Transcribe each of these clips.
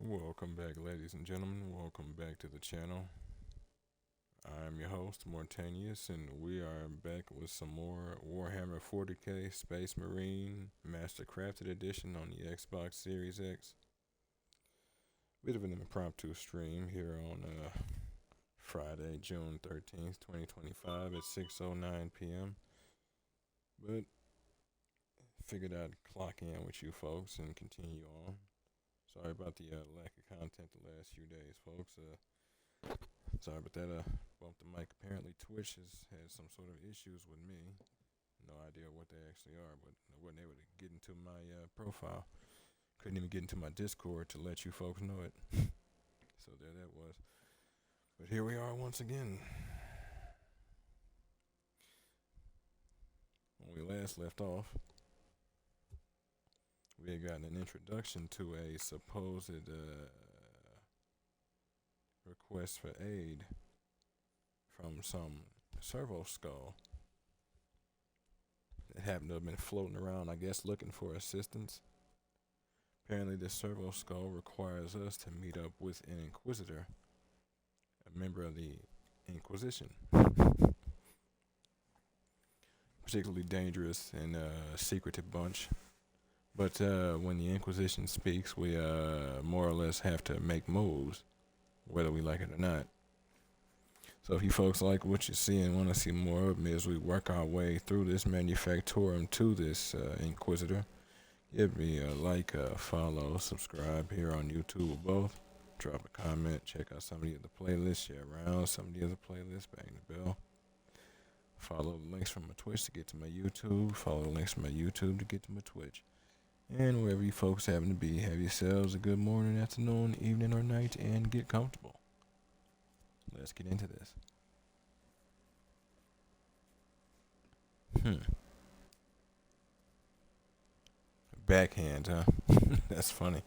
Welcome back, ladies and gentlemen. Welcome back to the channel. I'm your host, Mortanius, and we are back with some more Warhammer 40k Space Marine Master Crafted Edition on the Xbox Series X. Bit of an impromptu stream here on Friday, June 13th, 2025 at 6:09 p.m. But figured I'd clock in with you folks and continue on. Sorry about the lack of content the last few days, folks. Sorry about that. Bumped the mic. Apparently Twitch has had some sort of issues with me. No idea what they actually are, but I wasn't able to get into my profile. Couldn't even get into my Discord to let you folks know it. So there that was. But here we are once again. When we last left off, we had gotten an introduction to a supposed request for aid from some servo skull that happened to have been floating around, I guess, looking for assistance. Apparently this servo skull requires us to meet up with an Inquisitor, a member of the Inquisition. Particularly dangerous and secretive bunch. But when the Inquisition speaks, we more or less have to make moves, whether we like it or not. So if you folks like what you see and want to see more of me as we work our way through this manufactorum to this Inquisitor, give me a like, follow, subscribe here on YouTube or both. Drop a comment, check out some of the other playlists, share around some of the other playlists, bang the bell. Follow the links from my Twitch to get to my YouTube. Follow the links from my YouTube to get to my Twitch. And wherever you folks happen to be, have yourselves a good morning, afternoon, evening, or night, and get comfortable. Let's get into this. Backhand, huh? That's funny.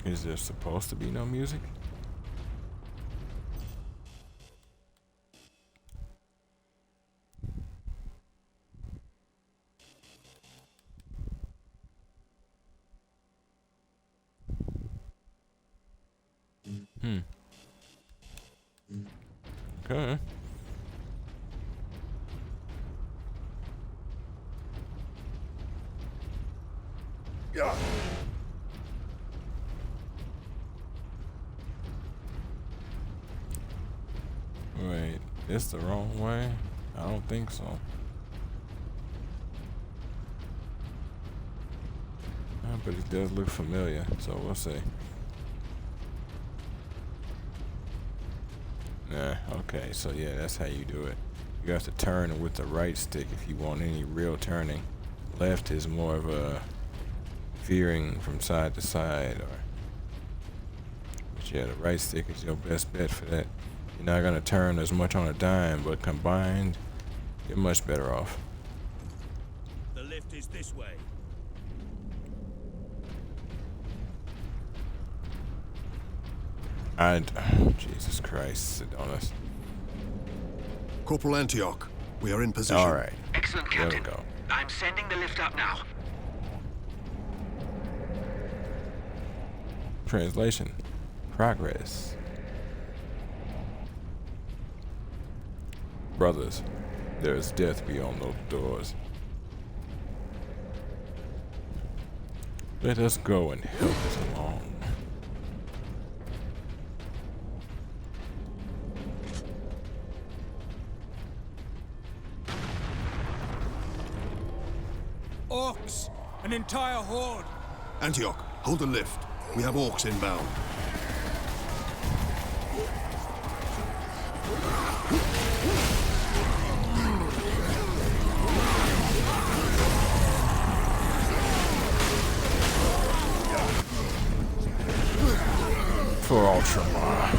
Is there supposed to be no music? Okay. Yeah. Wait, it's the wrong way? I don't think so. But it does look familiar, so we'll see. Nah, okay, so yeah, that's how you do it. You have to turn with the right stick if you want any real turning. Left is more of a veering from side to side, but yeah, the right stick is your best bet for that. You're not gonna turn as much on a dime, but combined, you're much better off. The lift is this way. Jesus Christ, Sidonis. Corporal Antioch, we are in position. All right. Excellent, Captain. There we go. I'm sending the lift up now. Translation. Progress. Brothers, there is death beyond those doors. Let us go and help it along. Orcs! An entire horde! Antioch, hold the lift. We have orcs inbound. For Ultramar.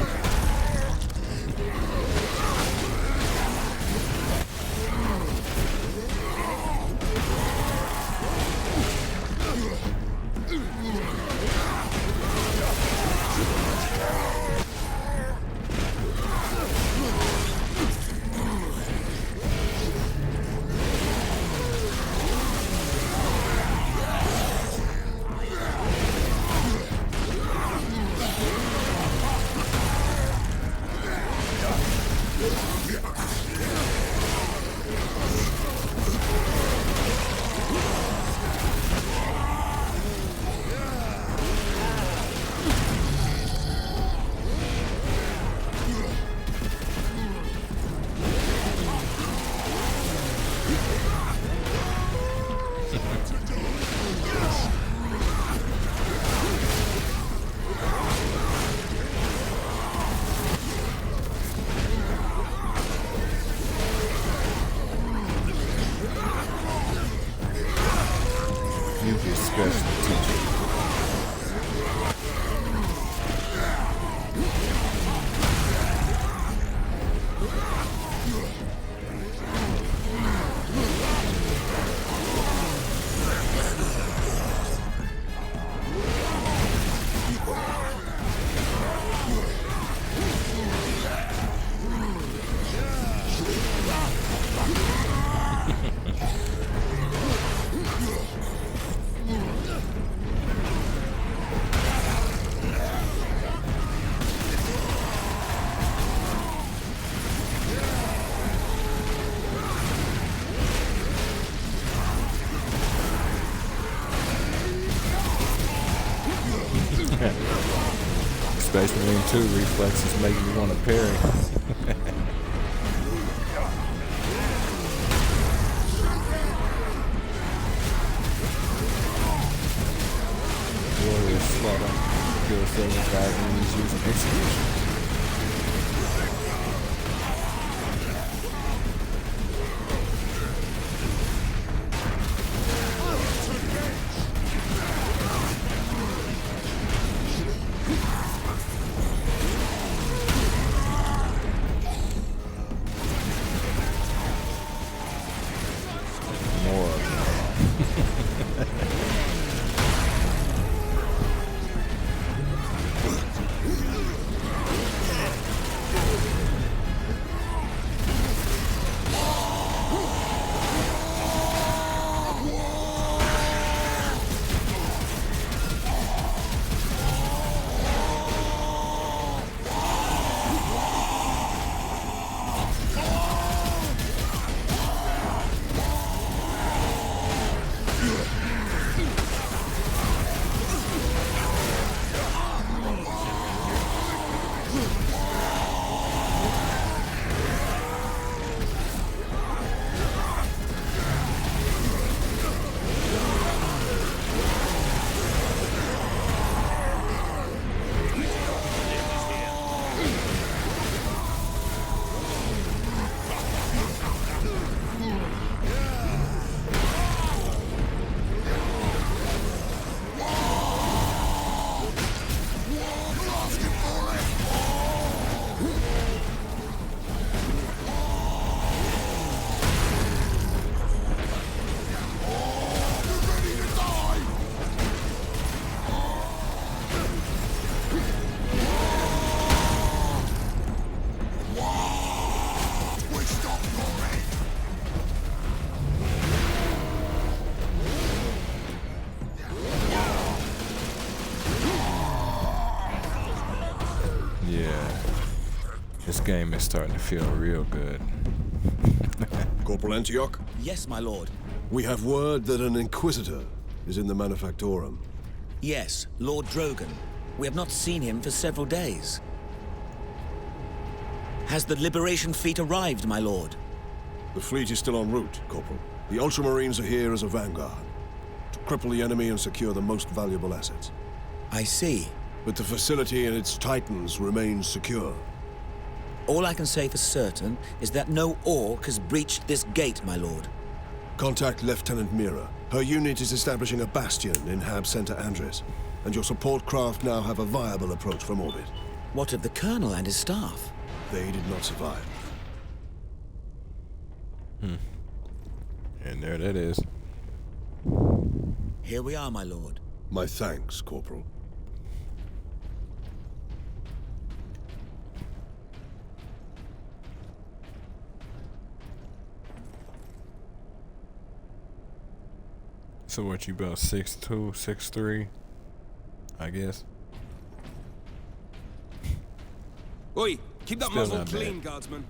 Marine 2 reflexes make me want to parry. Warrior slaughter. Kill 75 enemies using execution. This game is starting to feel real good. Corporal Antioch, Yes, my lord. we have word that an Inquisitor is in the Manufactorum. Yes, Lord Drogon. We have not seen him for several days. Has the Liberation fleet arrived, my lord? The fleet is still en route, Corporal. The Ultramarines are here as a vanguard, to cripple the enemy and secure the most valuable assets. I see. But the facility and its titans remain secure. All I can say for certain is that no orc has breached this gate, my lord. Contact Lieutenant Mira. Her unit is establishing a bastion in Hab Center Andres, and your support craft now have a viable approach from orbit. What of the colonel and his staff? They did not survive. And there that is. Here we are, my lord. My thanks, Corporal. So what, you about 6'2", 6'3", I guess? Oi, keep that Still muzzle not bad. clean, guardsman.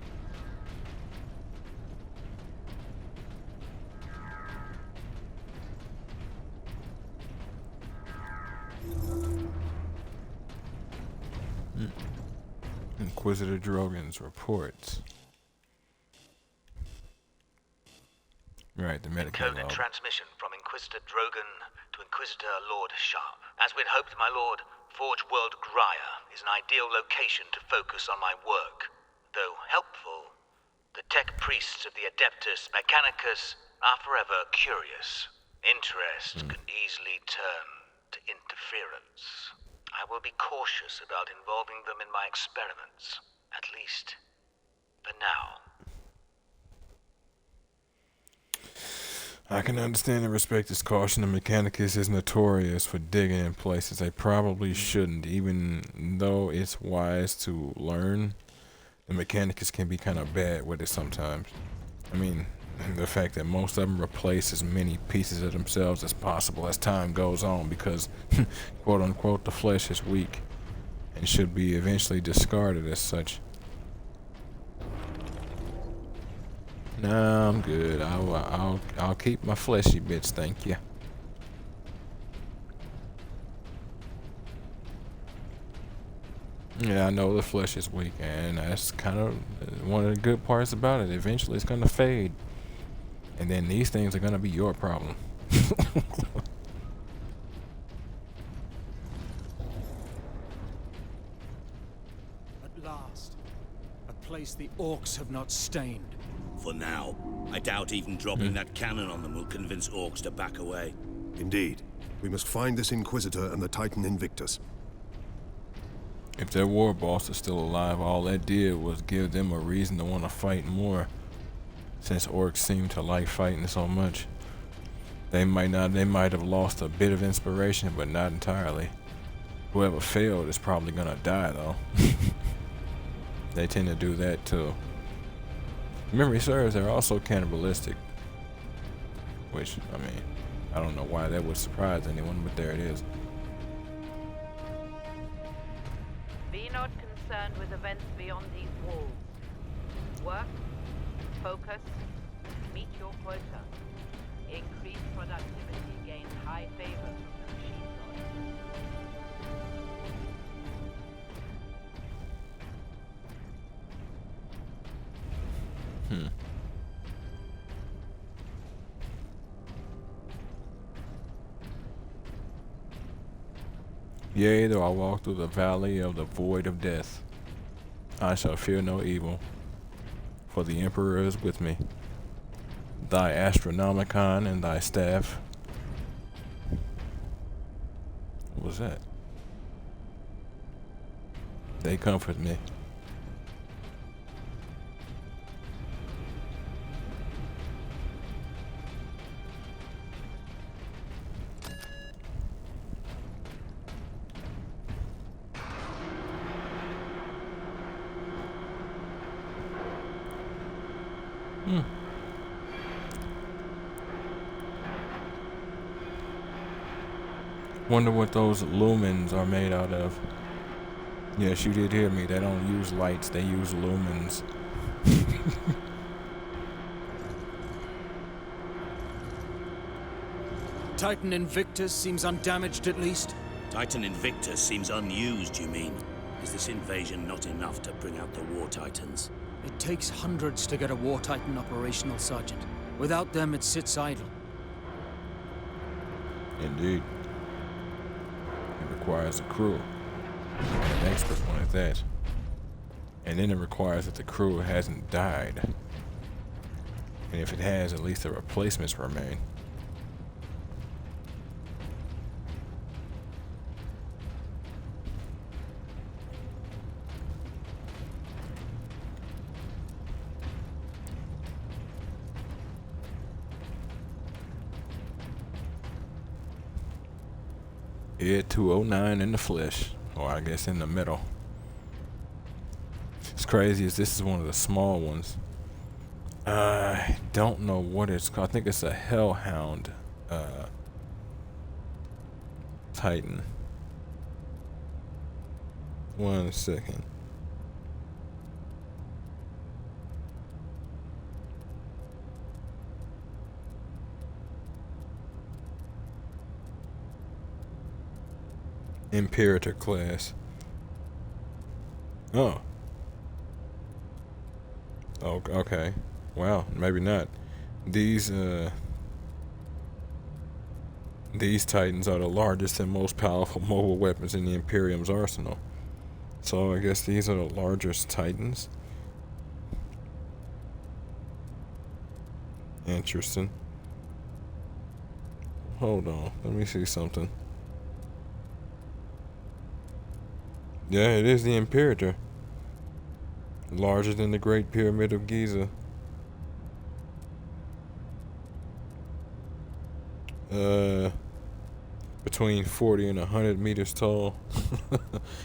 Inquisitor Drogon's reports. Right, the medical Encoded log. transmission from Inquisitor Drogon to Inquisitor Lord Sharp. As we'd hoped, my lord, Forge World Graya is an ideal location to focus on my work. Though helpful, the tech priests of the Adeptus Mechanicus are forever curious. Interest can easily turn to interference. I will be cautious about involving them in my experiments, at least for now. I can understand and respect his caution. The Mechanicus is notorious for digging in places they probably shouldn't, even though it's wise to learn. The Mechanicus can be kind of bad with it sometimes. I mean, the fact that most of them replace as many pieces of themselves as possible as time goes on because, quote unquote, the flesh is weak and should be eventually discarded as such. No, I'm good. I'll keep my fleshy bits, thank you. Yeah, I know the flesh is weak, and that's kind of one of the good parts about it. Eventually, it's gonna fade, and then these things are gonna be your problem. At last, a place the orcs have not stained. For now. I doubt even dropping that cannon on them will convince orcs to back away. Indeed. We must find this Inquisitor and the Titan Invictus. If their war boss is still alive, all that did was give them a reason to want to fight more. Since orcs seem to like fighting so much, they might have lost a bit of inspiration, but not entirely. Whoever failed is probably gonna die, though. They tend to do that too. Memory serves, they're also cannibalistic, which, I mean, I don't know why that would surprise anyone, but there it is. Be not concerned with events beyond these walls. Work, focus, meet your quota. Increase productivity, gain high favor from the machine lords. Yea, though I walk through the valley of the void of death, I shall fear no evil, for the Emperor is with me. Thy Astronomicon and thy staff. What was that? They comfort me. Wonder what those lumens are made out of. Yes, you did hear me. They don't use lights, they use lumens. Titan Invictus seems undamaged at least. Titan Invictus seems unused, you mean? Is this invasion not enough to bring out the War Titans? It takes hundreds to get a War Titan operational, Sergeant. Without them, it sits idle. Indeed. It requires a crew. An expert one at that. And then it requires that the crew hasn't died. And if it has, at least the replacements remain. Ed 209 in the flesh, or I guess in the middle. It's crazy as this is one of the small ones. I don't know what it's called. I think it's a Hellhound Titan. 1 second. Imperator class. Oh. Oh, okay. Wow, maybe not. These Titans are the largest and most powerful mobile weapons in the Imperium's arsenal. So I guess these are the largest Titans. Interesting. Hold on, let me see something. Yeah, it is the Imperator. Larger than the Great Pyramid of Giza. Between 40 and 100 meters tall.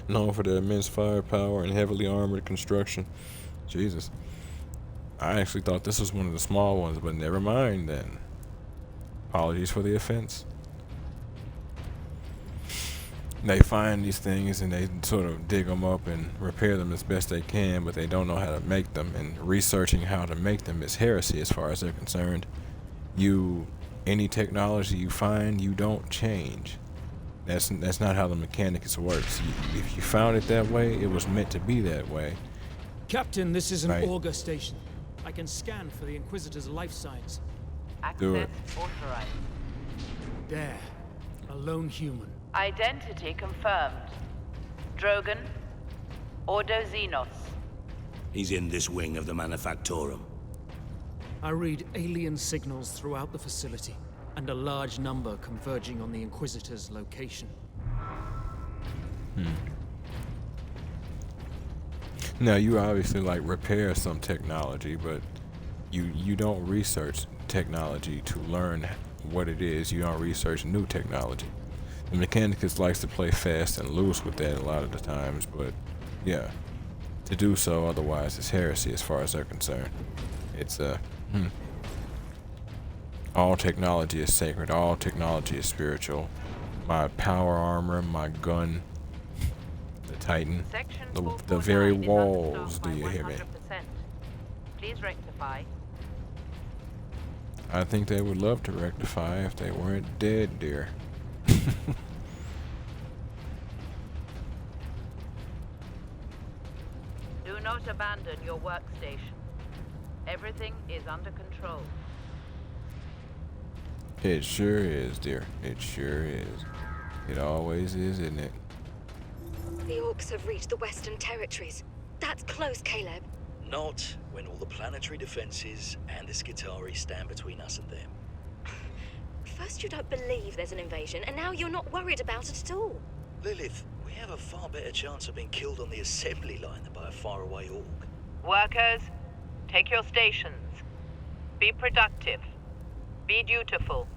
Known for their immense firepower and heavily armored construction. Jesus. I actually thought this was one of the small ones, but never mind then. Apologies for the offense. They find these things and they sort of dig them up and repair them as best they can, but they don't know how to make them, and researching how to make them is heresy as far as they're concerned. Any technology you find, you don't change. That's not how the mechanics works. If you found it that way, it was meant to be that way. Captain, this is an Right. auger station. I can scan for the Inquisitor's life signs. Do Access it. authorized. There. A lone human. Identity confirmed. Drogon, Ordo Xenos. He's in this wing of the Manufactorum. I read alien signals throughout the facility, and a large number converging on the Inquisitor's location. Now, you obviously like repair some technology, but you don't research technology to learn what it is. You don't research new technology. The Mechanicus likes to play fast and loose with that a lot of the times, but yeah, to do so otherwise is heresy as far as they're concerned. It's all technology is sacred. All technology is spiritual. My power armor, my gun, the Titan, Section the very 449 is walls. understaffed Do by you hear me? 100%. Please rectify. I think they would love to rectify if they weren't dead, dear. Do not abandon your workstation. Everything is under control. It sure is, dear. It sure is. It always is, isn't it? The orcs have reached the Western Territories. That's close, Caleb. Not when all the planetary defenses and the Skitarii stand between us and them. First you don't believe there's an invasion, and now you're not worried about it at all. Lilith, we have a far better chance of being killed on the assembly line than by a faraway orc. Workers, take your stations. Be productive. Be dutiful.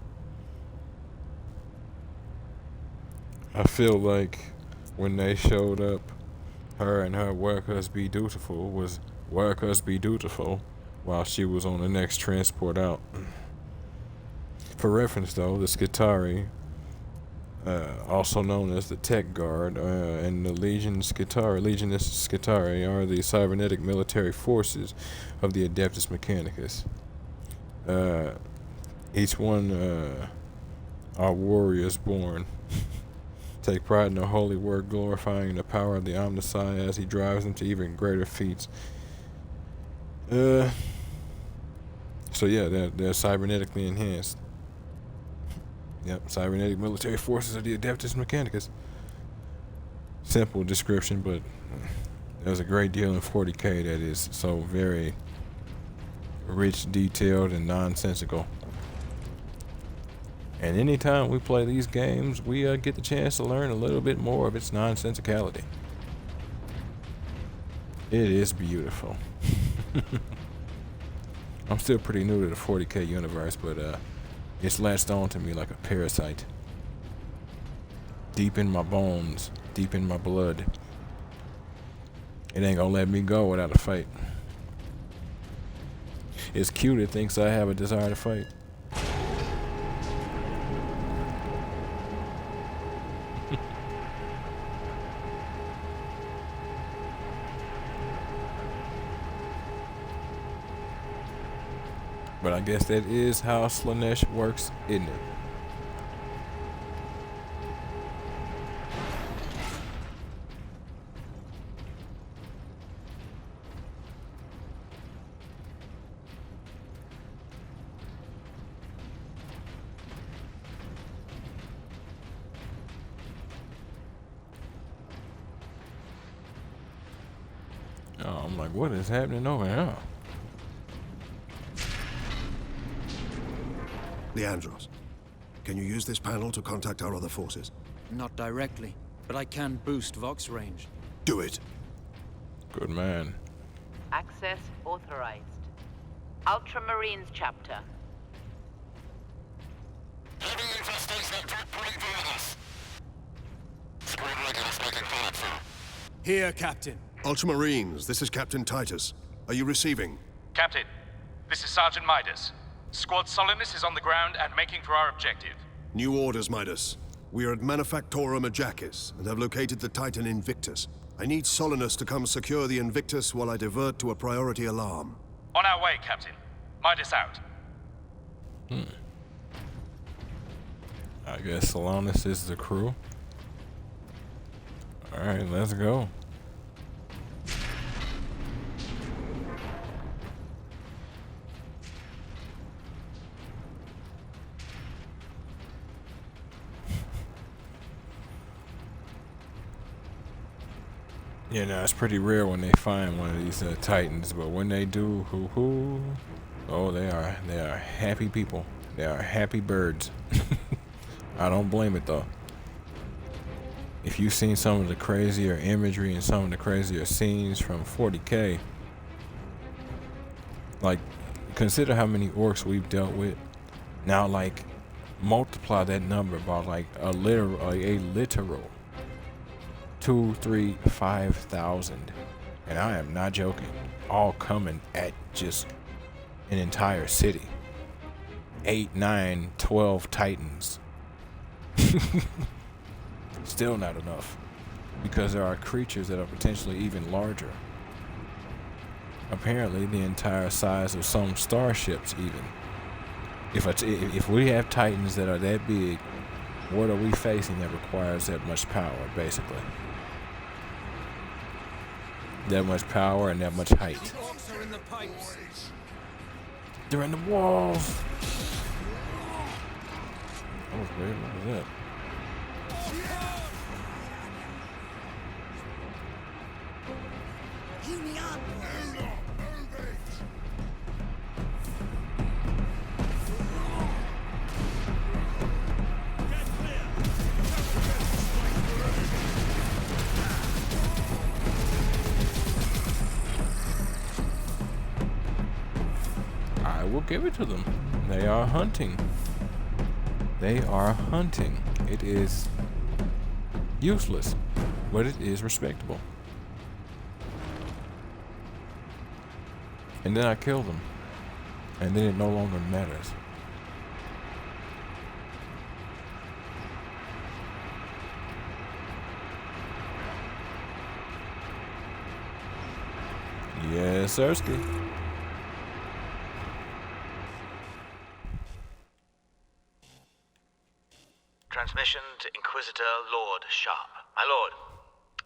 I feel like when they showed up, her and her workers be dutiful was workers be dutiful while she was on the next transport out. For reference though, the Skitarii, also known as the Tech Guard, and the Legionist Skitarii are the cybernetic military forces of the Adeptus Mechanicus. Each one are warriors born. Take pride in their holy work, glorifying the power of the Omnissiah as he drives them to even greater feats. So yeah, they're cybernetically enhanced. Yep, cybernetic military forces of the Adeptus Mechanicus. Simple description, but there's a great deal in 40K that is so very rich, detailed, and nonsensical. And anytime we play these games, we get the chance to learn a little bit more of its nonsensicality. It is beautiful. I'm still pretty new to the 40K universe, but it's latched on to me like a parasite. Deep in my bones, deep in my blood. It ain't gonna let me go without a fight. It's cute, it thinks I have a desire to fight. But I guess that is how Slanesh works, isn't it? Oh, I'm like, what is happening over here? Leandros, can you use this panel to contact our other forces? Not directly, but I can boost Vox range. Do it. Good man. Access authorized. Ultramarines chapter. Here, Captain. Ultramarines, this is Captain Titus. Are you receiving? Captain, this is Sergeant Midas. Squad Solinus is on the ground and making for our objective. New orders, Midas. We are at Manufactorum Ajakis and have located the Titan Invictus. I need Solinus to come secure the Invictus while I divert to a priority alarm. On our way, Captain. Midas out. I guess Solinus is the crew. Alright, let's go. You know, it's pretty rare when they find one of these titans, but when they do, oh, they are happy people. They are happy birds. I don't blame it though. If you've seen some of the crazier imagery and some of the crazier scenes from 40K, like, consider how many orcs we've dealt with. Now, like, multiply that number by like a literal 2, 3, 5,000, and I am not joking. All coming at just an entire city. 8, 9, 12 titans. Still not enough, because there are creatures that are potentially even larger. Apparently, the entire size of some starships, even. If we have titans that are that big, what are we facing that requires that much power, basically? That much power and that much height. Orcs are in the pipes. They're in the walls. That was weird. What was that? I will give it to them. They are hunting. They are hunting. It is useless, but it is respectable. And then I kill them. And then it no longer matters. Yes, Sirski. Transmission to Inquisitor Lord Sharp. My lord,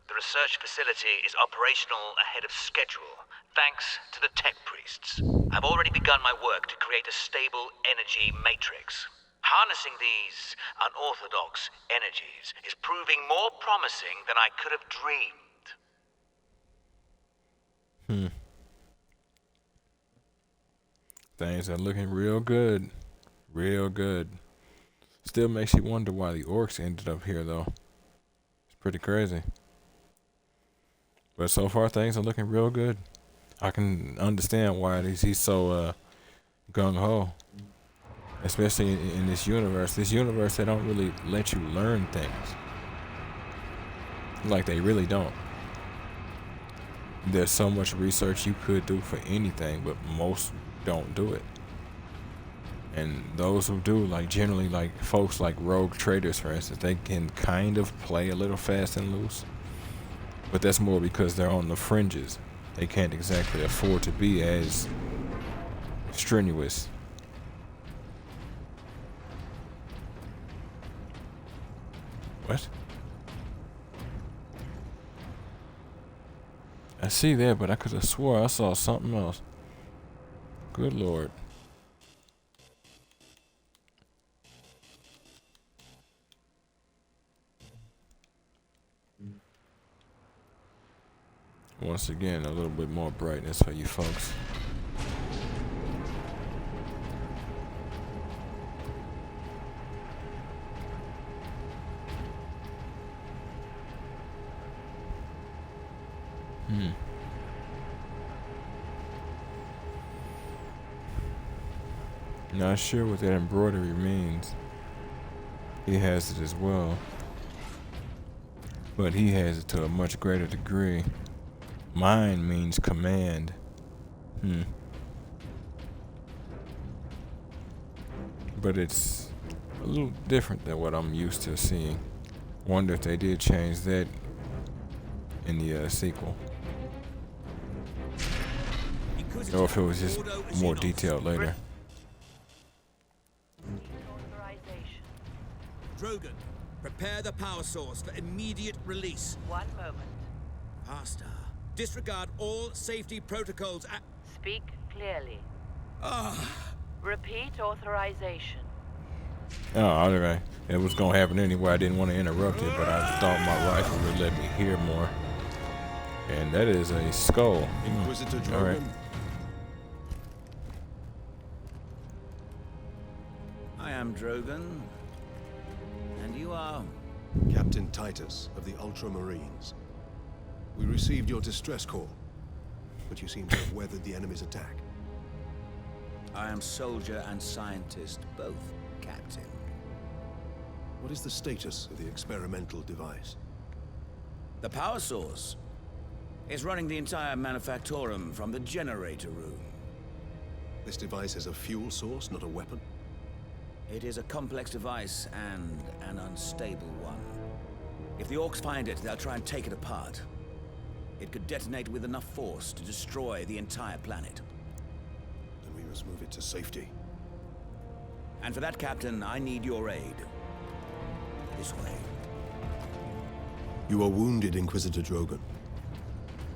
the research facility is operational ahead of schedule, thanks to the tech priests. I've already begun my work to create a stable energy matrix. Harnessing these unorthodox energies is proving more promising than I could have dreamed. Things are looking real good. Real good. Still makes you wonder why the orcs ended up here, though. It's pretty crazy. But so far, things are looking real good. I can understand why he's so gung-ho. Especially in this universe. This universe, they don't really let you learn things. Like, they really don't. There's so much research you could do for anything, but most don't do it. And those who do, like, generally, like, folks like rogue traders, for instance, they can kind of play a little fast and loose. But that's more because they're on the fringes. They can't exactly afford to be as strenuous. What? I see that, but I could have swore I saw something else. Good Lord. Once again, a little bit more brightness for you folks. Not sure what that embroidery means. He has it as well. But he has it to a much greater degree. Mine means command. But it's a little different than what I'm used to seeing. Wonder if they did change that in the sequel. Or if it was just more detailed later. Authorization. Drogon, Prepare the power source for immediate release. One moment. Faster. Disregard all safety protocols. Speak clearly. Ah. Repeat authorization. Oh, okay. It was gonna happen anyway. I didn't want to interrupt it, but I thought my rifle would let me hear more. And that is a skull. Inquisitor Drogon. All right. I am Drogon. And you are? Captain Titus of the Ultramarines. We received your distress call, but you seem to have weathered the enemy's attack. I am soldier and scientist, both, Captain. What is the status of the experimental device? The power source is running the entire manufactorum from the generator room. This device is a fuel source, not a weapon? It is a complex device and an unstable one. If the orcs find it, they'll try and take it apart. It could detonate with enough force to destroy the entire planet. Then we must move it to safety. And for that, Captain, I need your aid. This way. You are wounded, Inquisitor Drogon.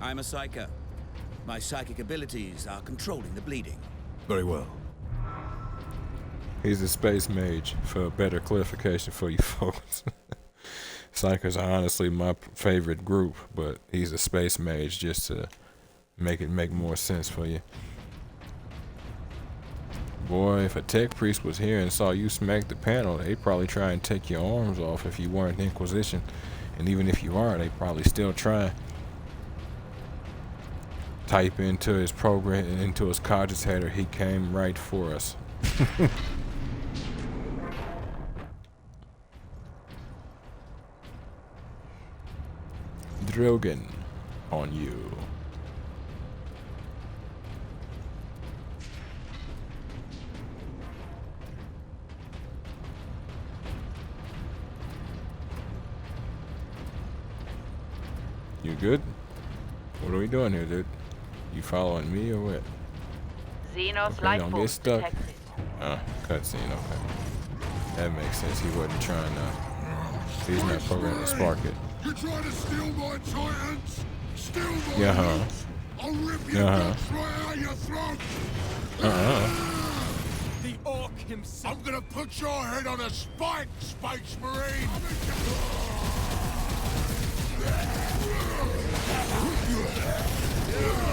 I'm a psyker. My psychic abilities are controlling the bleeding. Very well. He's a space mage, for a better clarification for you folks. Psychers are honestly my favorite group, but he's a space mage just to make it make more sense for you. Boy, if a tech priest was here and saw you smack the panel, they'd probably try and take your arms off if you weren't the Inquisition. And even if you are, they'd probably still try. Type into his program, into his cogitator, he came right for us. Drogon, on you. You good? What are we doing here, dude? You following me or what? Xenos Okay, life don't get force stuck. detected. Cutscene, okay. That makes sense. He wasn't trying to. He's not programmed to spark it. You trying to steal my Titans? Steal my Yeah, I'll rip your guts right out your throat! The orc himself. I'm gonna put your head on a spike, Space Marine!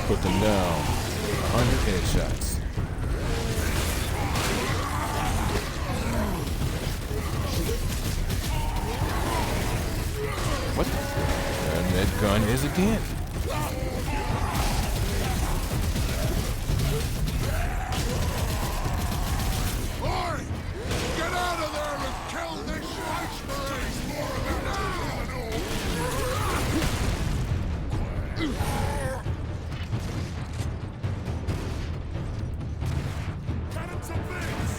Put them down. 100 headshots. What? And that gun is again. Oi! Get out of there and kill this Space Marine! More about Cut him some things!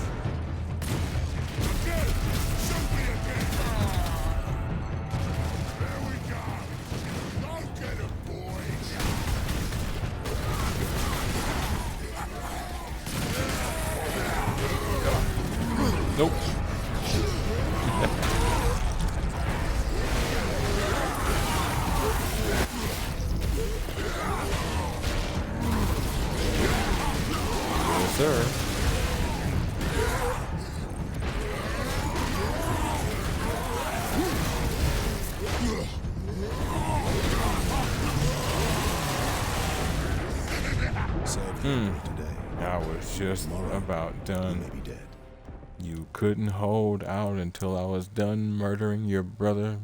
Again! Shoot me again! There we go! Go get him, boys! Nope. Yes, sir. Today. I was just about You done. may be dead. You couldn't hold out until I was done murdering your brother.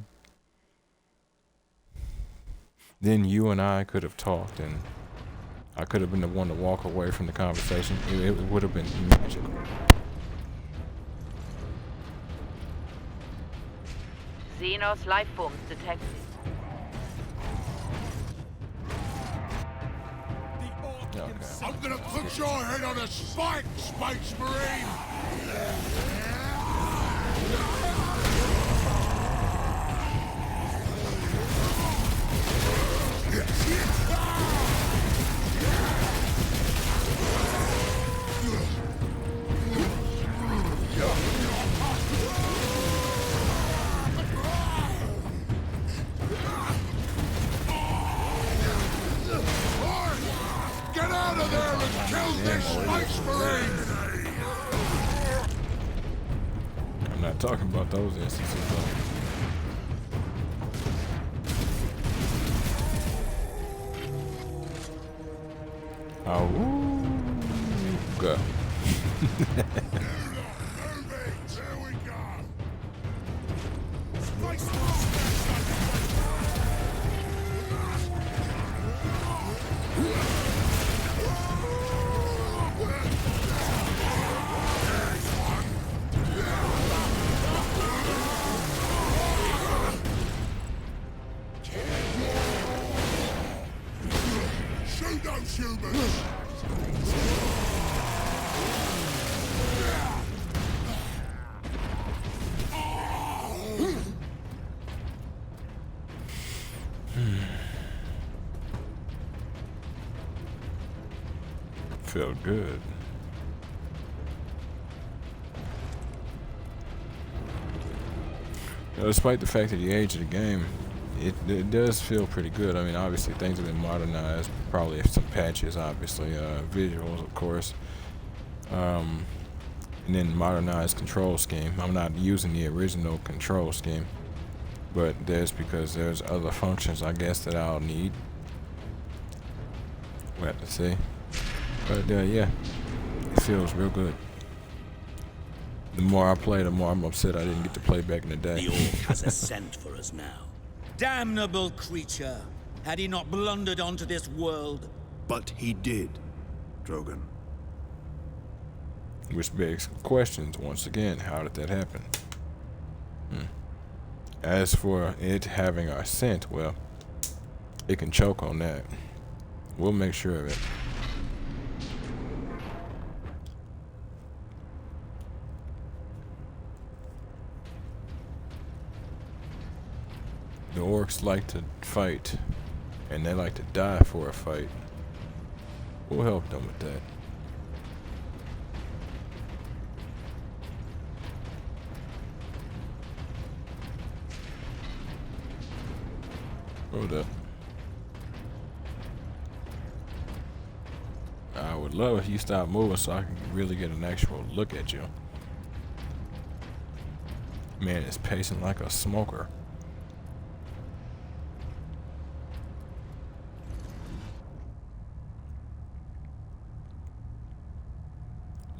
Then you and I could have talked, and I could have been the one to walk away from the conversation. It would have been magical. Xenos life forms detected. Okay. I'm gonna put your head on a spike, Space Marine! not talking about those instances though. Oh, go. Shoot those humans! Felt good. Despite the fact that the age of the game, it does feel pretty good. I mean, obviously things have been modernized, probably some patches, obviously, visuals, of course, and then modernized control scheme. I'm not using the original control scheme, but because there's other functions, I guess, that I'll need. We'll have to see. But yeah, it feels real good. The more I play, the more I'm upset I didn't get to play back in the day. The Orc has a scent for us now. Damnable creature! Had he not blundered onto this world? But he did, Drogon. Which begs questions once again. How did that happen? As for it having our scent, well, it can choke on that. We'll make sure of it. The orcs like to fight, and they like to die for a fight. We'll help them with that. Hold up. I would love if you stop moving so I can really get an actual look at you. Man, it's pacing like a smoker.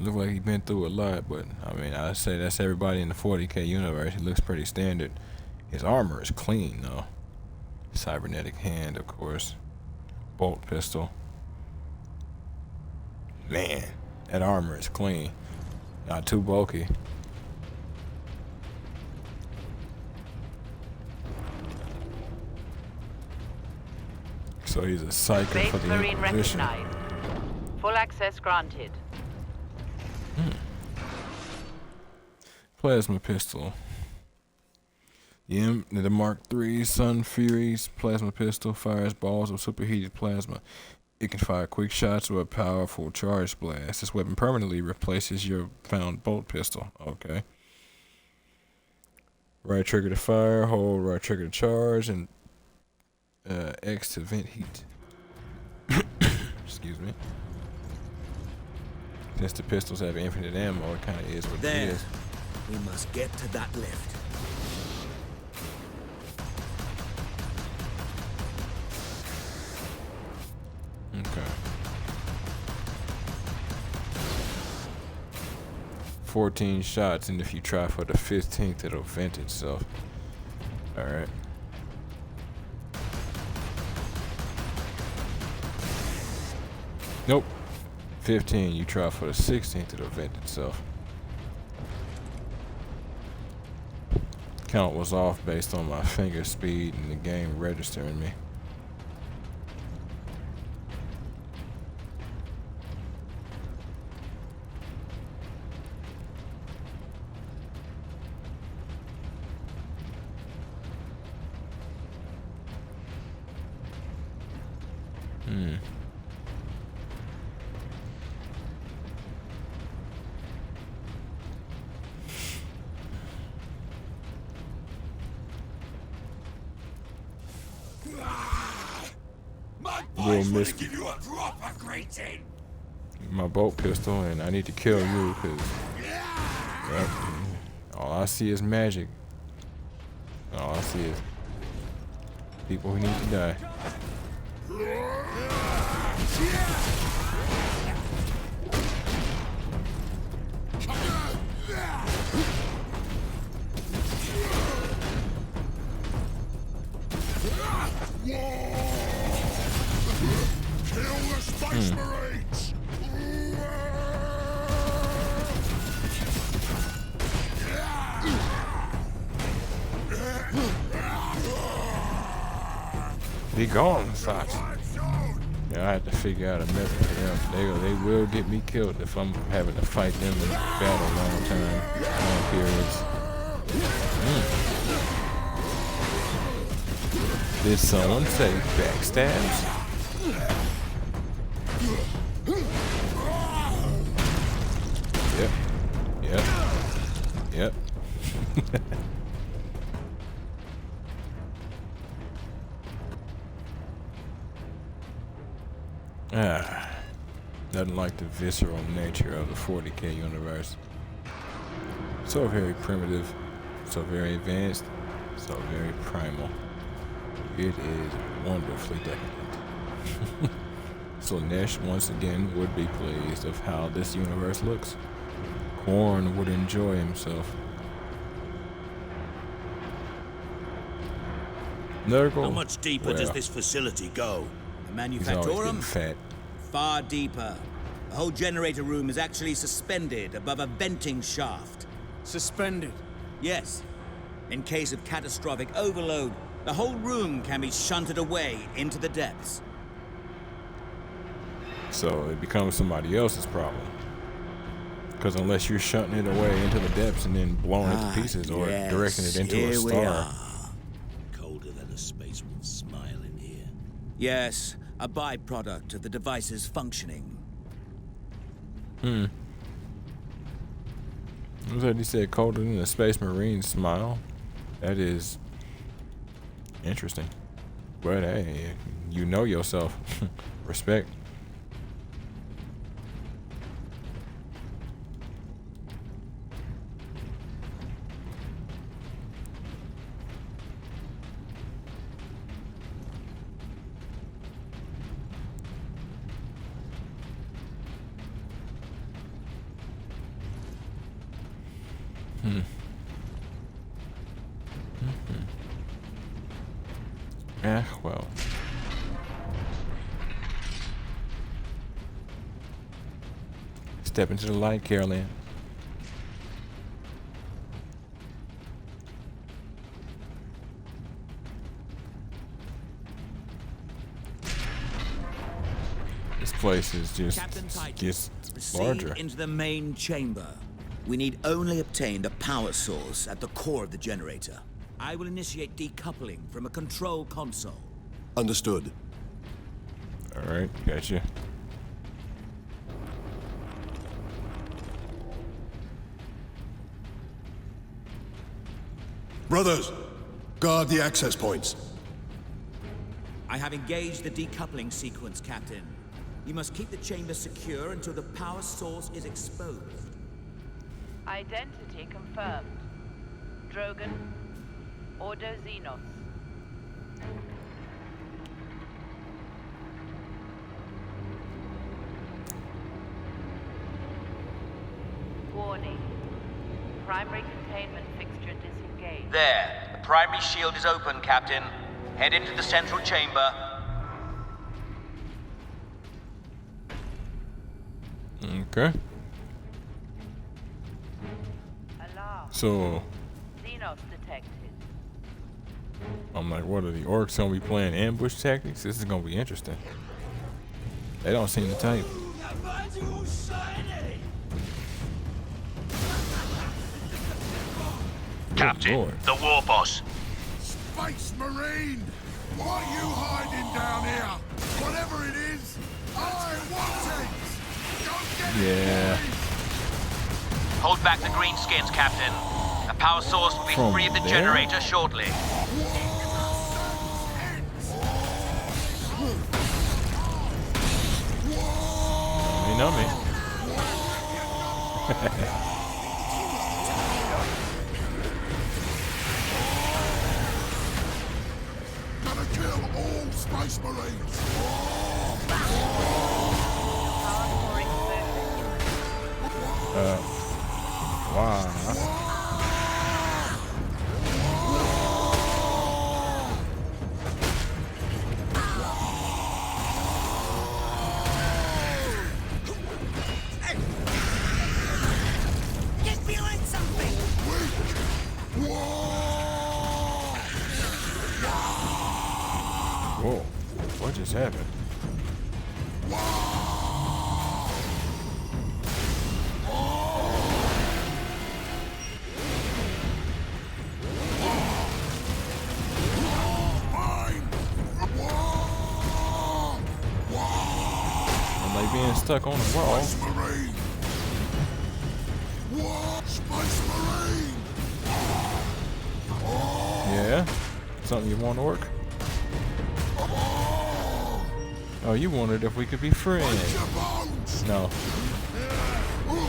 Look like he's been through a lot, but I mean, I say that's everybody in the 40k universe. He looks pretty standard. His armor is clean though. Cybernetic hand, of course. Bolt pistol. Man, that armor is clean. Not too bulky. So he's a psyker Space for the Marine Inquisition. recognized. Full access granted. Plasma pistol. The Mark III Sun Fury's plasma pistol fires balls of superheated plasma. It can fire quick shots or a powerful charge blast. This weapon permanently replaces your found bolt pistol. Okay. Right trigger to fire, hold right trigger to charge, and X to vent heat. Excuse me. Since the pistols have infinite ammo, it kind of is what it is. We must get to that lift. Okay. 14 shots, and if you try for the 15th, it'll vent itself. Alright. Nope. 15, you try for the 16th, it'll vent itself. Count was off based on my finger speed and the game registering me. Will miss give you a proper greeting. my bolt pistol, and I need to kill you because All I see is magic. All I see is people who need to die. Kill the Space Marines! Be gone, Fox. Yeah, I have to figure out a method for them. They will get me killed if I'm having to fight them in battle long periods. Did someone say backstabs? Yep. Nothing like the visceral nature of the 40K universe. So very primitive, so very advanced, so very primal. It is wonderfully decadent. So Nesh once again would be pleased of how this universe looks. Korn would enjoy himself. How much deeper does this facility go? The He's always getting Manufactorum? fat. Far deeper. The whole generator room is actually suspended above a venting shaft. Suspended? Yes. In case of catastrophic overload, the whole room can be shunted away into the depths. So it becomes somebody else's problem. Because unless you're shunting it away into the depths and then blowing it to pieces or directing it into a star. Colder than a spaceman's smile in here. Yes, a byproduct of the device's functioning. What's that he said? Colder than a Space Marine smile? That is interesting. But hey, you know yourself. Respect. Well. Step into the light, Carolyn. This place is just gets larger. Proceed into the main chamber. We need only obtain the power source at the core of the generator. I will initiate decoupling from a control console. Understood. Alright, gotcha. Brothers, guard the access points. I have engaged the decoupling sequence, Captain. You must keep the chamber secure until the power source is exposed. Identity confirmed. Drogon, Ordo Xenos. Warning. Primary containment fixture disengaged. There. The primary shield is open, Captain. Head into the central chamber. Okay. Alarm. So Xenos detected. I'm like, what are the orcs gonna be playing ambush tactics? This is gonna be interesting. They don't seem the type. Captain, Lord. the war boss. Space Marine! What are you hiding down here? Whatever it is, I want it! Don't get Yeah. it, please! Hold back the greenskins, Captain. The power source will be From free of the there? generator shortly. You know me. Space Marines! Wow. Get behind something! Whoa. What just happened? Am I being stuck on the wall? Space Marine! Space Marine! Yeah? Something you want to work? Oh, you wondered if we could be friends. No. You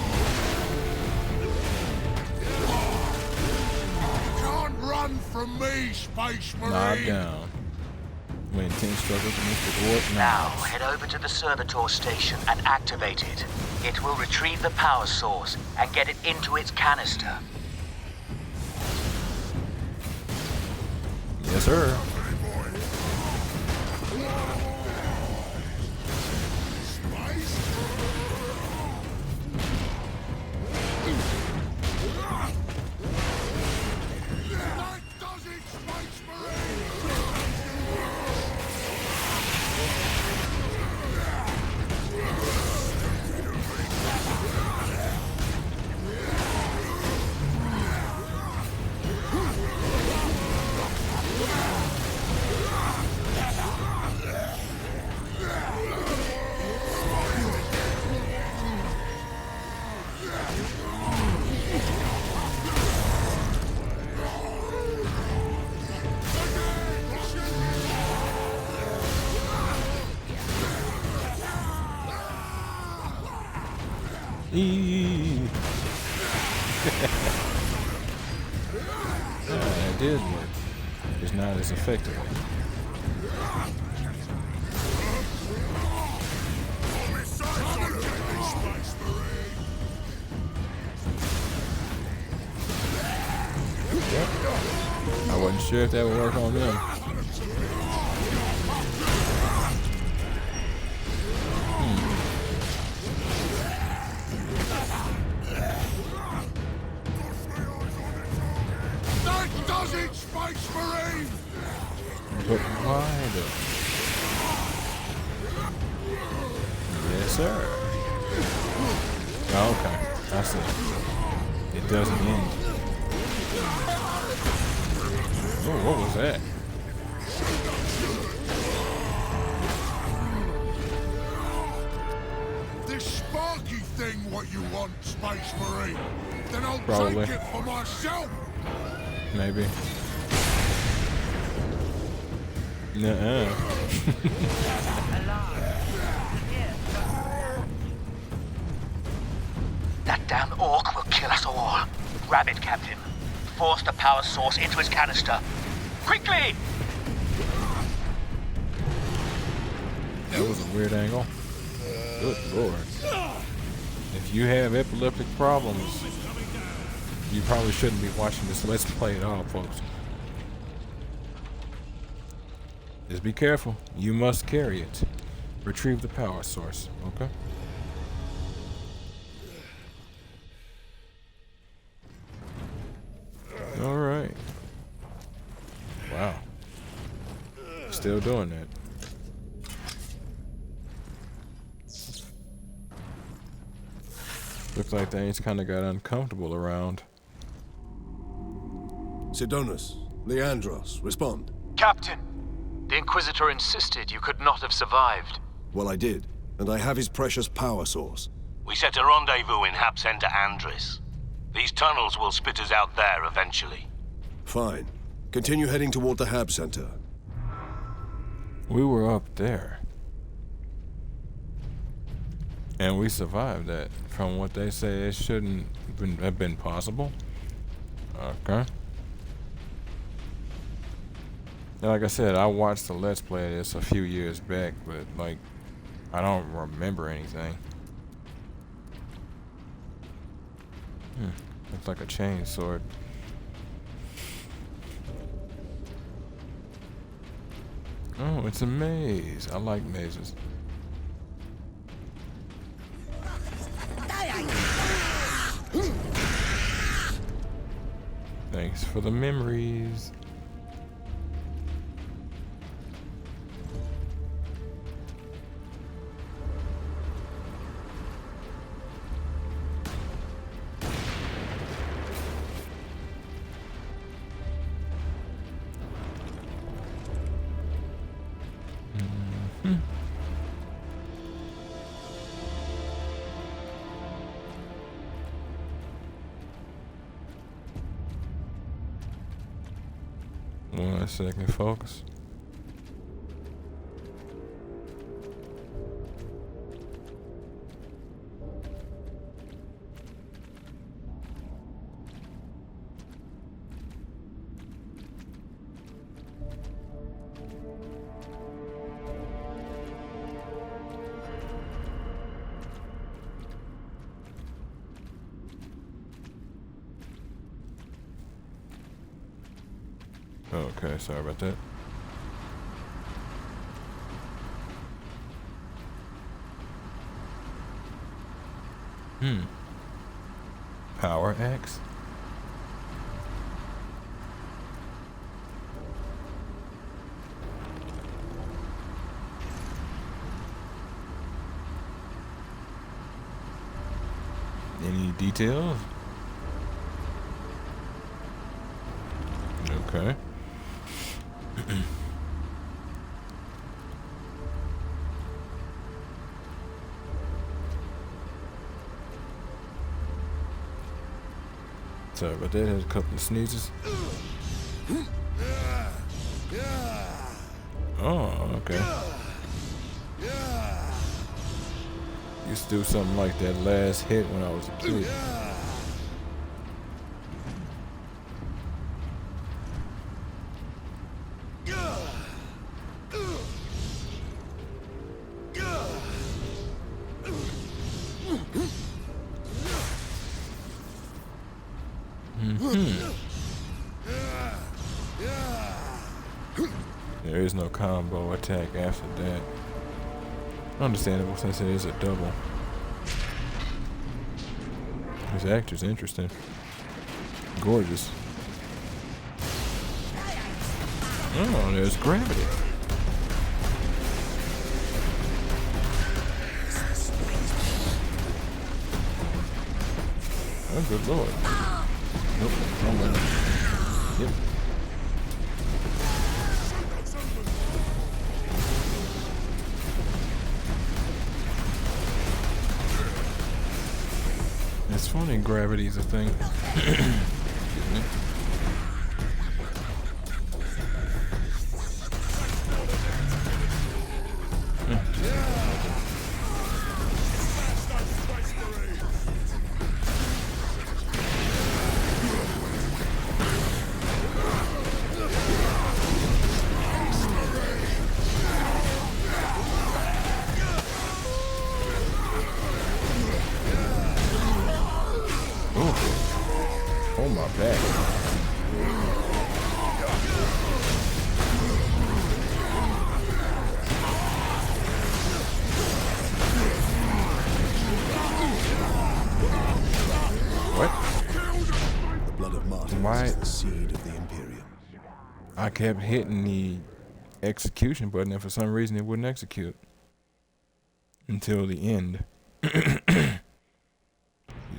can't run from me, Space Marine! Knocked down. When team struggles against the dwarf. Now, head over to the servitor station and activate it. It will retrieve the power source and get it into its canister. Yes, sir. It did work. It's not as effective. I wasn't sure if that would work on them. Space Marine! But why the? Yes, sir. Oh, okay, I see. It doesn't end. Oh, what was that? This sparky thing what you want, Space Marine? Then I'll Probably. take it for myself! Maybe. Nuh-uh. That damn orc will kill us all. Grab it, Captain. Force the power source into its canister. Quickly! That was a weird angle. Good lord. If you have epileptic problems, you probably shouldn't be watching this Let's Play at all, folks. Just be careful. You must carry it. Retrieve the power source, okay? Alright. Wow. Still doing that. Looks like things kind of got uncomfortable around. Sidonus, Leandros, respond. Captain, the Inquisitor insisted you could not have survived. Well, I did, and I have his precious power source. We set a rendezvous in Hab Center Andris. These tunnels will spit us out there eventually. Fine. Continue heading toward the Hab Center. We were up there. And we survived that. From what they say, it shouldn't have been possible. Okay. And like I said, I watched the Let's Play of this a few years back, but like, I don't remember anything. Looks like a chain sword. Oh, it's a maze. I like mazes. Thanks for the memories. One second, focus. Okay, sorry about that. Power axe? Any details? Okay. Sorry about that, had a couple of sneezes. Oh, okay. Used to do something like that last hit when I was a kid. There is no combo attack after that. Understandable since it is a double. This actor's interesting. Gorgeous. Oh, there's gravity. Oh, good lord. Nope, wrong way. Yep. It's funny, gravity's a thing. Excuse me. Oh my back. What? The blood of martyrs is the seed of the Imperium. I kept hitting the execution button and for some reason it wouldn't execute. Until the end. Excuse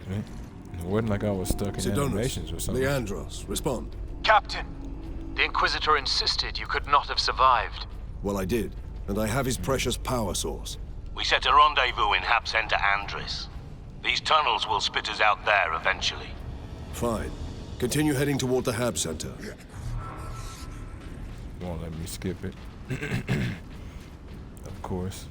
me. It wasn't like I was stuck in animations or something. Leandros, respond. Captain, the Inquisitor insisted you could not have survived. Well, I did, and I have his precious power source. We set a rendezvous in Hab Center Andris. These tunnels will spit us out there eventually. Fine. Continue heading toward the Hab Center. Won't let me skip it. Of course.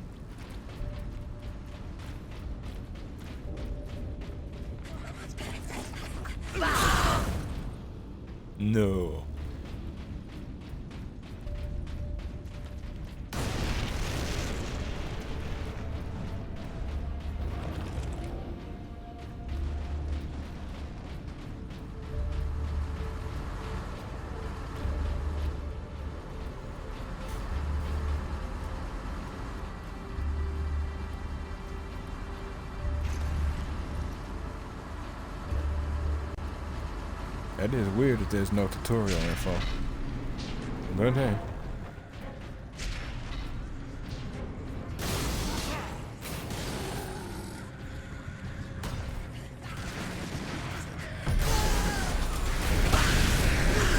No. That is weird that there's no tutorial info. But hey.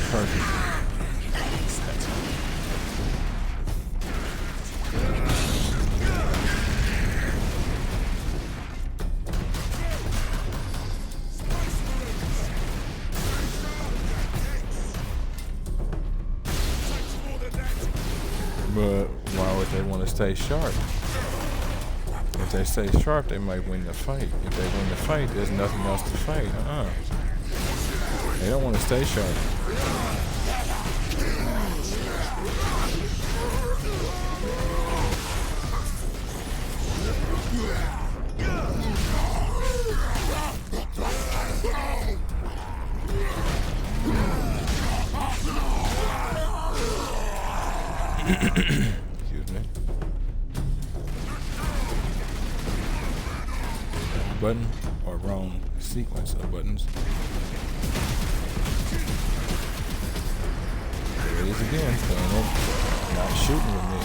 Perfect. But why would they want to stay sharp? If they stay sharp, they might win the fight. If they win the fight, there's nothing else to fight. They don't want to stay sharp. Excuse me. Button or wrong sequence of buttons. There it is again, playing it, not shooting with me.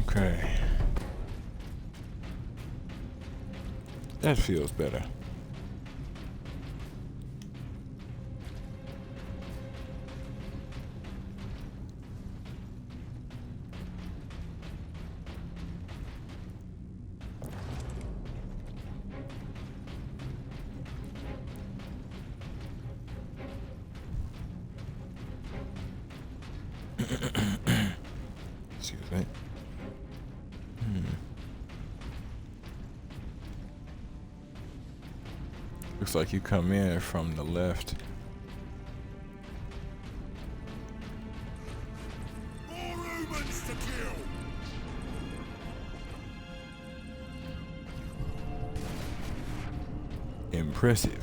Okay. That feels better. Excuse me. Looks like you come in from the left. More humans to kill. Impressive.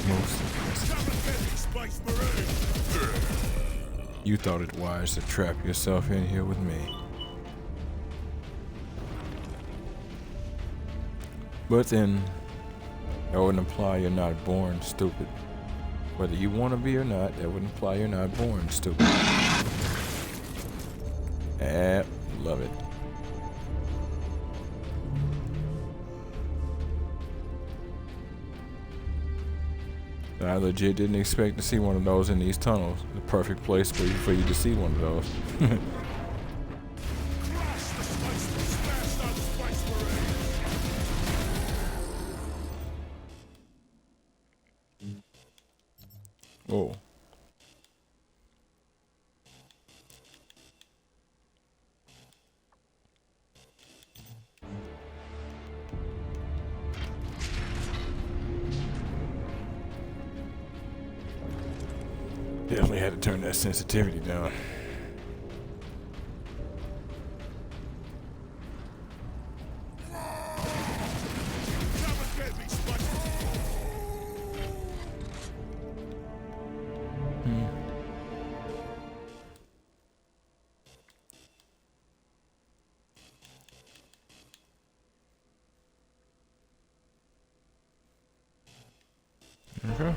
Most impressive. Space Marine. You thought it wise to trap yourself in here with me. But then, that wouldn't imply you're not born stupid. Whether you want to be or not, that would imply you're not born stupid. Love it. I legit didn't expect to see one of those in these tunnels. The perfect place for you to see one of those. Oh. Definitely had to turn that sensitivity down. Okay.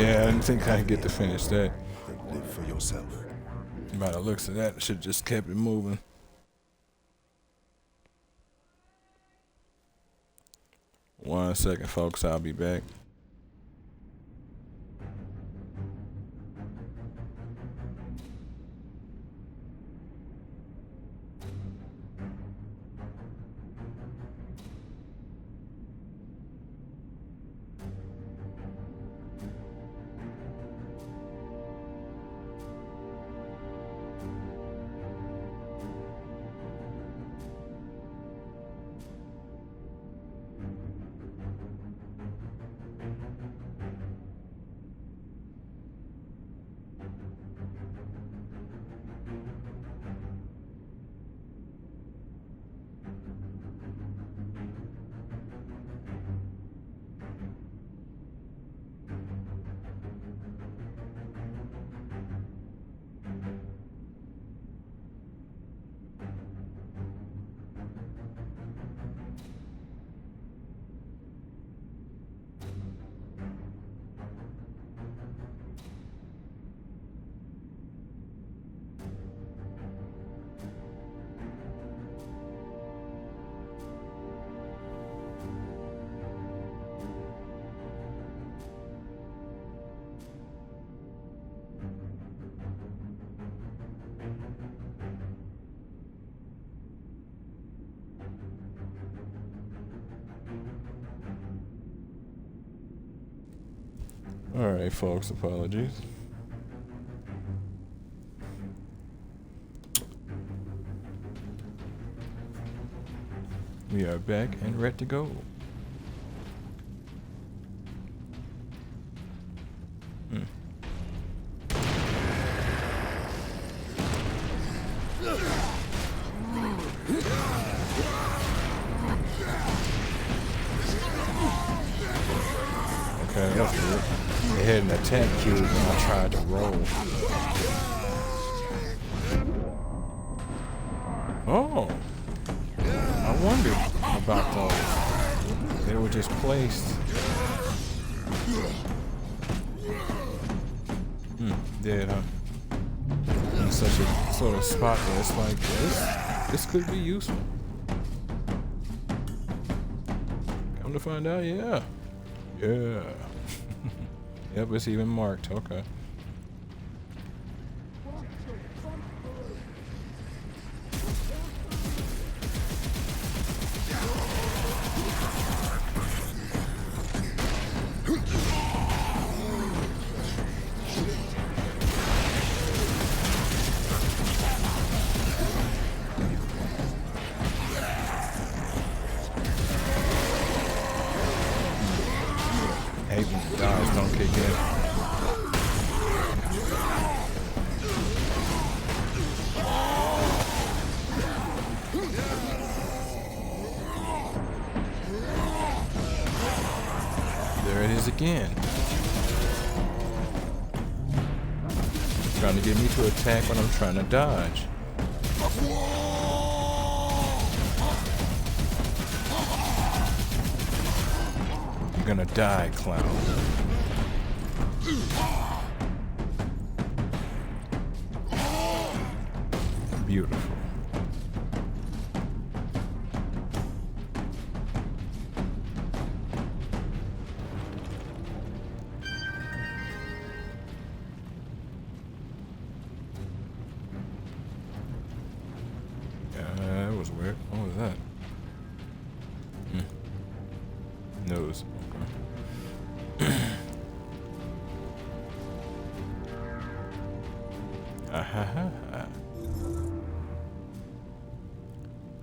Yeah, I didn't think I'd get to finish that. Live for yourself. By the looks of that, should just kept it moving. One second, folks. I'll be back. Alright, folks, apologies. We are back and ready to go. Okay, that's good. They had an attack cube when I tried to roll. Oh! I wondered about those. They were just placed. Dead, huh? In such a sort of spot where it's like, this could be useful. Come to find out, yeah. Yeah. Yep, it's even marked. Okay. Hate when the dodge don't kick in. There it is again. Trying to get me to attack when I'm trying to dodge. You're gonna die, clown. Beautiful. That was weird. What was that? Nose. Okay.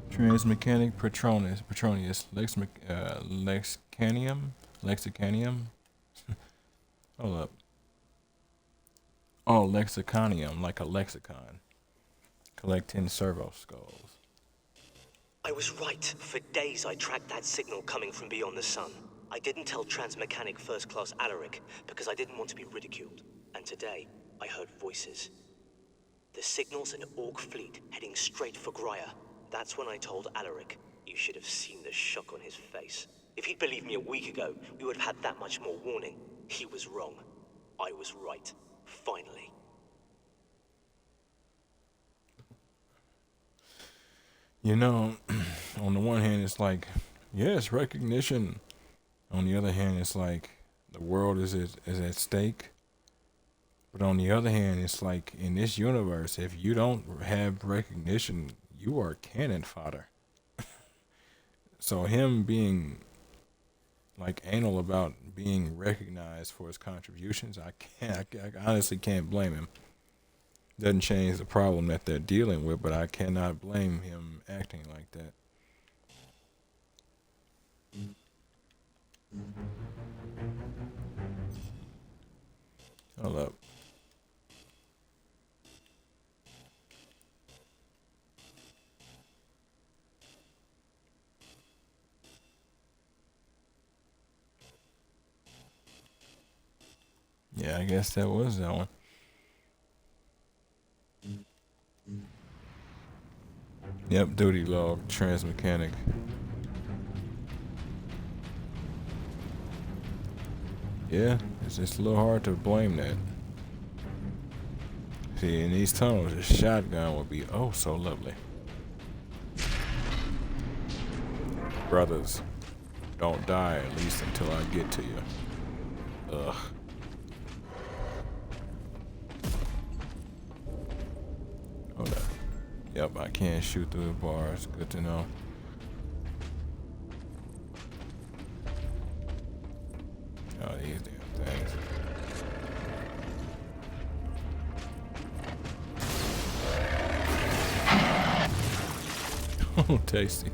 Transmechanic Petronius, Lexicanium. Hold up. Oh, Lexiconium, like a lexicon. Collect 10 servo skulls. I was right. For days I tracked that signal coming from beyond the sun. I didn't tell Transmechanic First Class Alaric because I didn't want to be ridiculed. And today, I heard voices. The signal's an Orc fleet heading straight for Graia. That's when I told Alaric. You should have seen the shock on his face. If he'd believed me a week ago, we would have had that much more warning. He was wrong. I was right. Finally. You know, on the one hand, it's like, yes, recognition. On the other hand, it's like the world is at stake. But on the other hand, it's like in this universe, if you don't have recognition, you are cannon fodder. So him being like anal about being recognized for his contributions, I honestly can't blame him. Doesn't change the problem that they're dealing with, but I cannot blame him acting like that. Hold up. Yeah, I guess that was that one. Yep, duty log, trans mechanic. Yeah, it's just a little hard to blame that. See, in these tunnels, a shotgun would be oh so lovely. Brothers, don't die at least until I get to you. Ugh. Hold up. Yep, I can't shoot through the bars. Good to know. Oh, these damn things. Oh, tasty.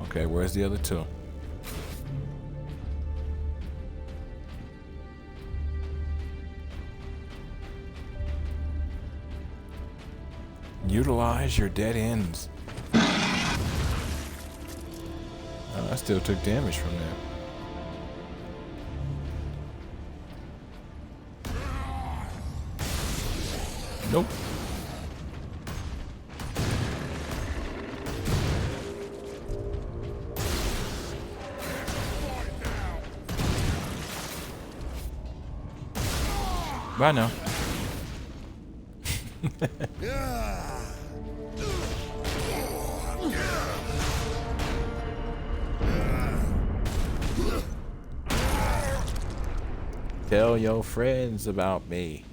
Okay, where's the other two? Utilize your dead ends. I still took damage from that. Nope. Bye now. Tell your friends about me.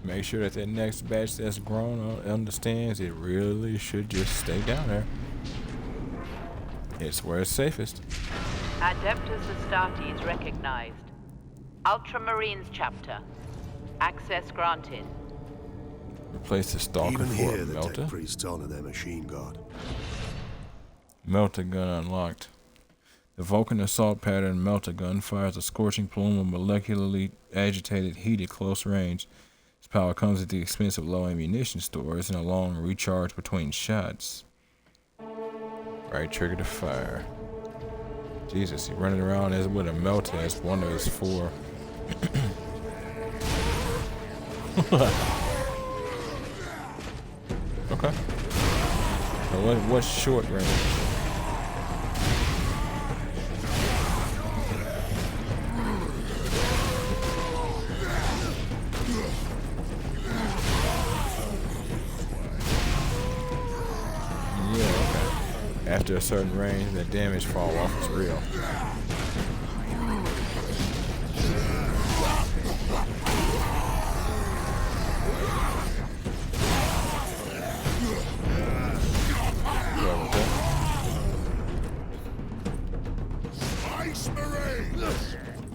Make sure that the next batch that's grown understands it really should just stay down there. It's where it's safest. Adeptus Astartes recognized. Ultramarines chapter. Access granted. Replace the stalker Even for here, a the melter. tech priests honor their machine god. Melter gun unlocked. The Vulcan assault pattern melter gun fires a scorching plume of molecularly agitated heat at close range. Its power comes at the expense of low ammunition stores and a long recharge between shots. Right trigger to fire. Jesus, he's running around as with a melter as one of his four. Okay. So what's short range? Yeah, okay. After a certain range, the damage fall off is real.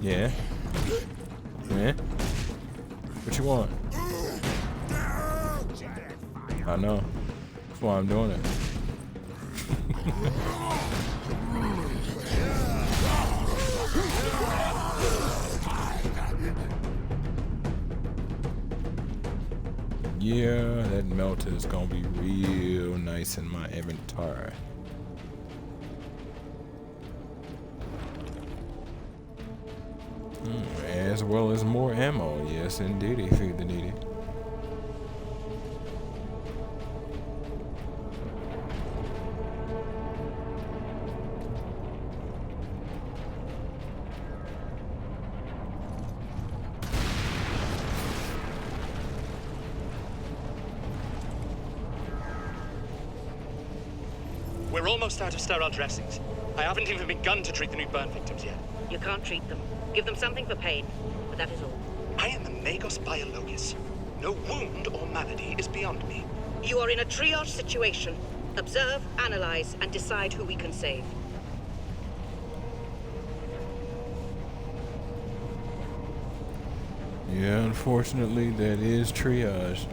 Yeah. Yeah. What you want? I know. That's why I'm doing it. Yeah, that melter is gonna be real nice in my inventory. As well as more ammo, yes indeedy, feed the needy. We're almost out of sterile dressings. I haven't even begun to treat the new burn victims yet. You can't treat them. Give them something for pain, but that is all. I am a Magos Biologis. No wound or malady is beyond me. You are in a triage situation. Observe, analyze, and decide who we can save. Yeah, unfortunately, that is triage.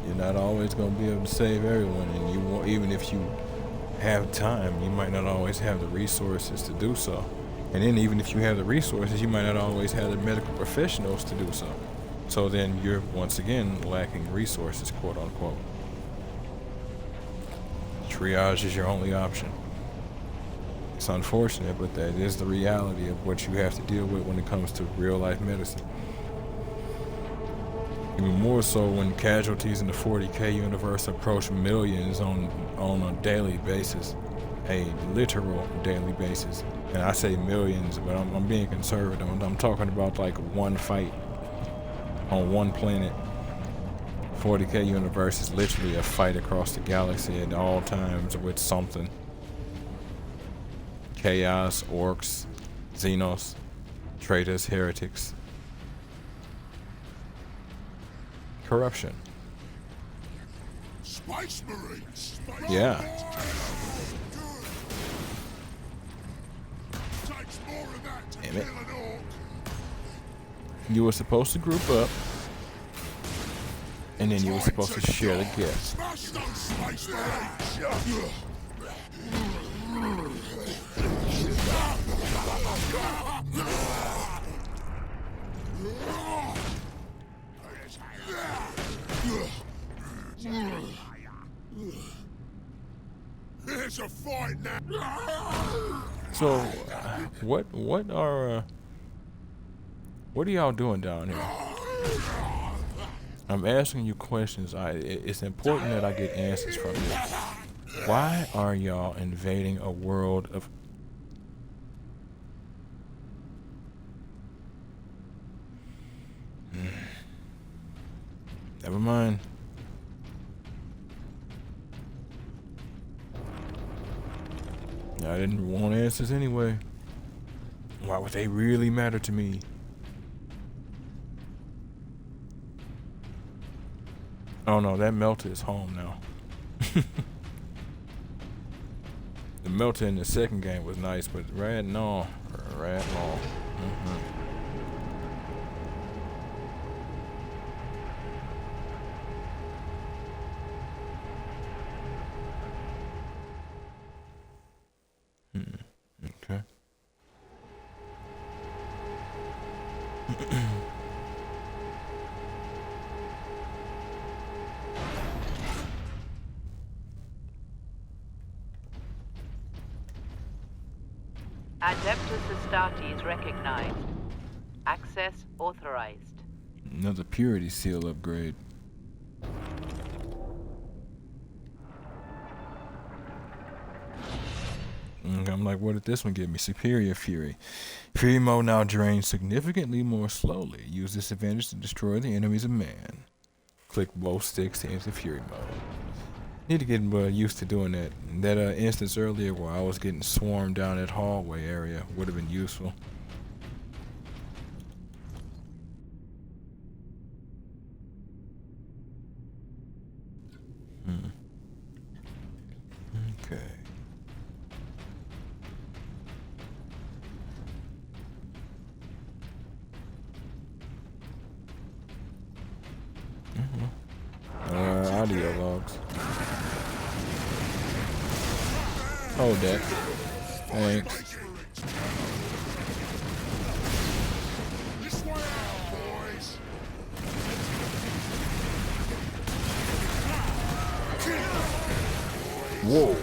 You're not always going to be able to save everyone, and you won't, even if you have time, you might not always have the resources to do so. And then even if you have the resources, you might not always have the medical professionals to do so. So then you're once again lacking resources, quote unquote. Triage is your only option. It's unfortunate, but that is the reality of what you have to deal with when it comes to real life medicine. Even more so when casualties in the 40K universe approach millions on a daily basis, a literal daily basis. And I say millions, but I'm being conservative. I'm talking about like one fight on one planet. 40K universe is literally a fight across the galaxy at all times with something. Chaos, orcs, Xenos, traitors, heretics. Corruption. Space Marines! Yeah. Takes more of that to Damn kill it. an orc. You were supposed to group up, and then you were supposed to share the gift. Smash those Space Marines! There's a fight now. So, what are y'all doing down here? I'm asking you questions. It's important that I get answers from you. Why are y'all invading a world of... Never mind. I didn't want answers anyway. Why would they really matter to me? Oh no, that Melta is home now. The Melta in the second game was nice, but Rad no. Okay. Adeptus Astartes recognized. Access authorized. Another purity seal upgrade. I'm like, what did this one give me? Superior Fury. Fury mode now drains significantly more slowly. Use this advantage to destroy the enemies of man. Click both sticks to enter Fury mode. Need to get used to doing that. That instance earlier where I was getting swarmed down that hallway area would have been useful. Okay. Audio logs. Hold that. Thanks. This way out, boys. Whoa.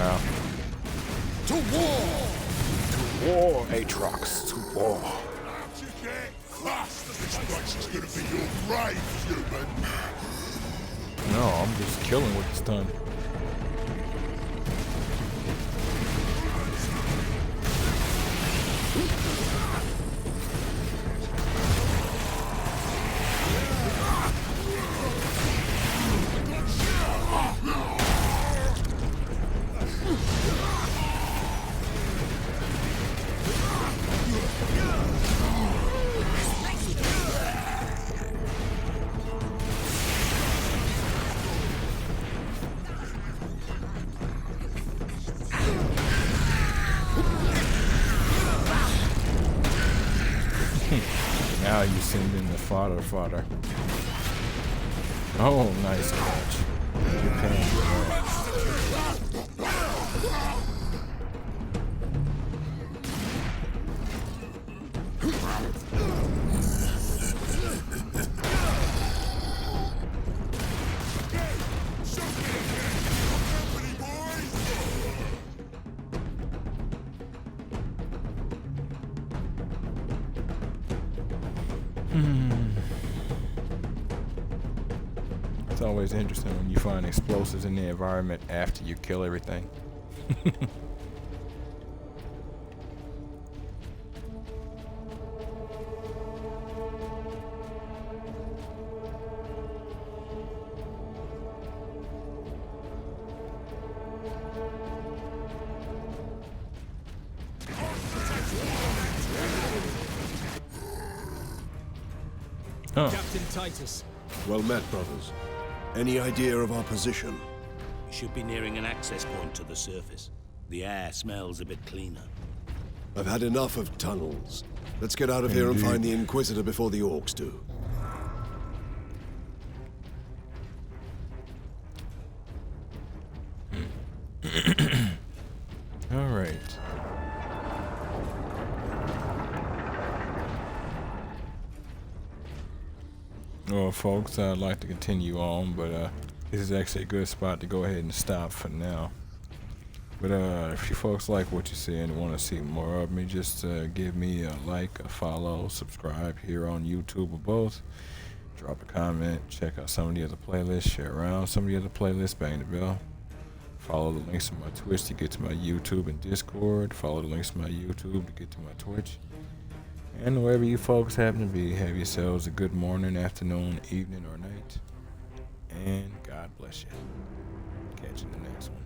Wow. To war! To war, Atrox. To war. This place is gonna be You're brave, human. No, I'm just killing with the stun. Now you send in the fodder. Oh, nice catch. You're paying for that. It's always interesting when you find explosives in the environment after you kill everything. Captain Titus. Well met, brothers. Any idea of our position? We should be nearing an access point to the surface. The air smells a bit cleaner. I've had enough of tunnels. Let's get out of here and find the Inquisitor before the orcs do. All right. Well, folks, I'd like to continue on, but this is actually a good spot to go ahead and stop for now. But if you folks like what you see and want to see more of me, just give me a like, a follow, subscribe here on YouTube or both. Drop a comment, check out some of the other playlists, share around some of the other playlists, bang the bell. Follow the links to my Twitch to get to my YouTube and Discord. Follow the links to my YouTube to get to my Twitch. And wherever you folks happen to be, have yourselves a good morning, afternoon, evening, or night. And God bless you. Catch you in the next one.